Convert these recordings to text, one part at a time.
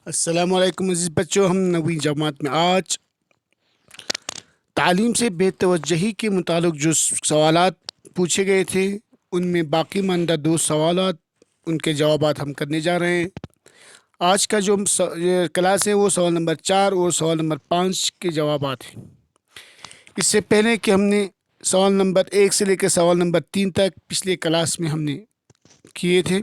السلام علیکم عزیز بچوں، ہم نویں جماعت میں آج تعلیم سے بے توجہی کے متعلق جو سوالات پوچھے گئے تھے ان میں باقی ماندہ دو سوالات ان کے جوابات ہم کرنے جا رہے ہیں۔ آج کا جو یہ کلاس ہے وہ سوال نمبر 4 اور سوال نمبر 5 کے جوابات ہیں۔ اس سے پہلے کہ ہم نے سوال نمبر 1 سے لے کے سوال نمبر 3 تک پچھلے کلاس میں ہم نے کیے تھے،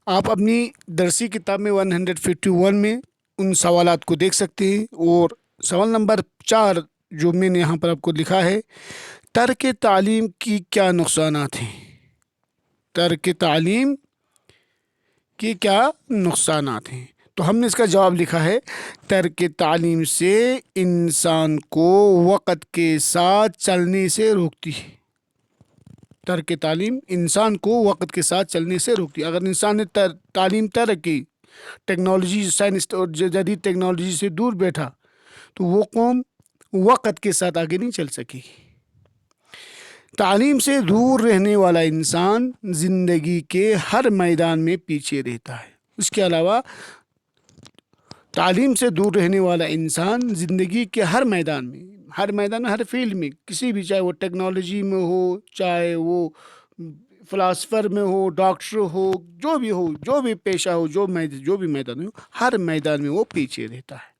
آپ اپنی درسی کتاب میں 151 میں ان سوالات کو دیکھ سکتے ہیں۔ اور سوال نمبر 4 جو میں نے یہاں پر آپ کو لکھا ہے، ترک تعلیم کی کیا نقصانات ہیں؟ ترک تعلیم کے کیا نقصانات ہیں؟ تو ہم نے اس کا جواب لکھا ہے، ترک تعلیم سے انسان کو وقت کے ساتھ چلنے سے روکتی ہے۔ ترک تعلیم انسان کو وقت کے ساتھ چلنے سے روکتی ہے۔ اگر انسان نے تعلیم ترک کی، ٹیکنالوجی، سائنس اور جدید ٹیکنالوجی سے دور بیٹھا تو وہ قوم وقت کے ساتھ آگے نہیں چل سکے گی۔ تعلیم سے دور رہنے والا انسان زندگی کے ہر میدان میں پیچھے رہتا ہے۔ اس کے علاوہ تعلیم سے دور رہنے والا انسان زندگی کے ہر میدان میں، ہر فیلڈ میں، کسی بھی، چاہے وہ ٹیکنالوجی میں ہو، چاہے وہ فلاسفر میں ہو، ڈاکٹر ہو، جو بھی پیشہ ہو، جو بھی میدان ہو، ہر میدان میں وہ پیچھے رہتا ہے۔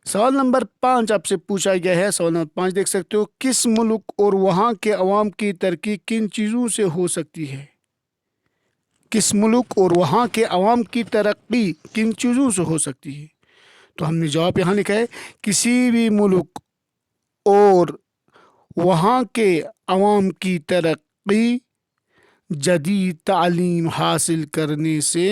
سوال نمبر 5 آپ سے پوچھا گیا ہے۔ سوال نمبر 5 دیکھ سکتے ہو، کس ملک اور وہاں کے عوام کی ترقی کن چیزوں سے ہو سکتی ہے؟ کس ملک اور وہاں کے عوام کی ترقی کن چیزوں سے ہو سکتی ہے؟ تو ہم نے جواب یہاں لکھا ہے، کسی بھی ملک اور وہاں کے عوام کی ترقی جدید تعلیم حاصل کرنے سے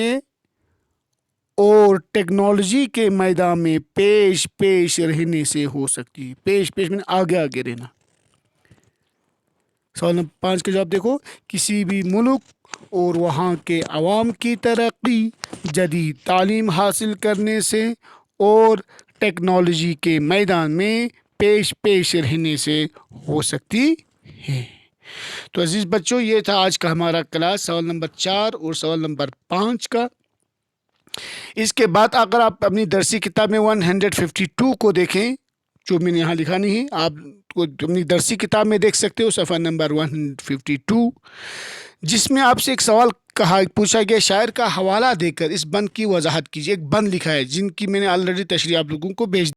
اور ٹیکنالوجی کے میدان میں پیش رہنے سے ہو سکتی ہے۔ پیش میں آگے رہنا۔ سوال نمبر 5 کا جواب دیکھو، کسی بھی ملک اور وہاں کے عوام کی ترقی جدید تعلیم حاصل کرنے سے اور ٹیکنالوجی کے میدان میں پیش رہنے سے ہو سکتی ہے۔ تو عزیز بچوں، یہ تھا آج کا ہمارا کلاس، سوال نمبر 4 اور سوال نمبر 5 کا۔ اس کے بعد اگر آپ اپنی درسی کتاب میں 152 کو دیکھیں، جو میں نے یہاں لکھا نہیں ہے، آپ کو اپنی درسی کتاب میں دیکھ سکتے ہو، صفحہ نمبر 152، جس میں آپ سے ایک سوال پوچھا گیا، شاعر کا حوالہ دے کر اس بند کی وضاحت کیجیے۔ ایک بند لکھا ہے جن کی میں نے آلریڈی تشریح آپ لوگوں کو بھیج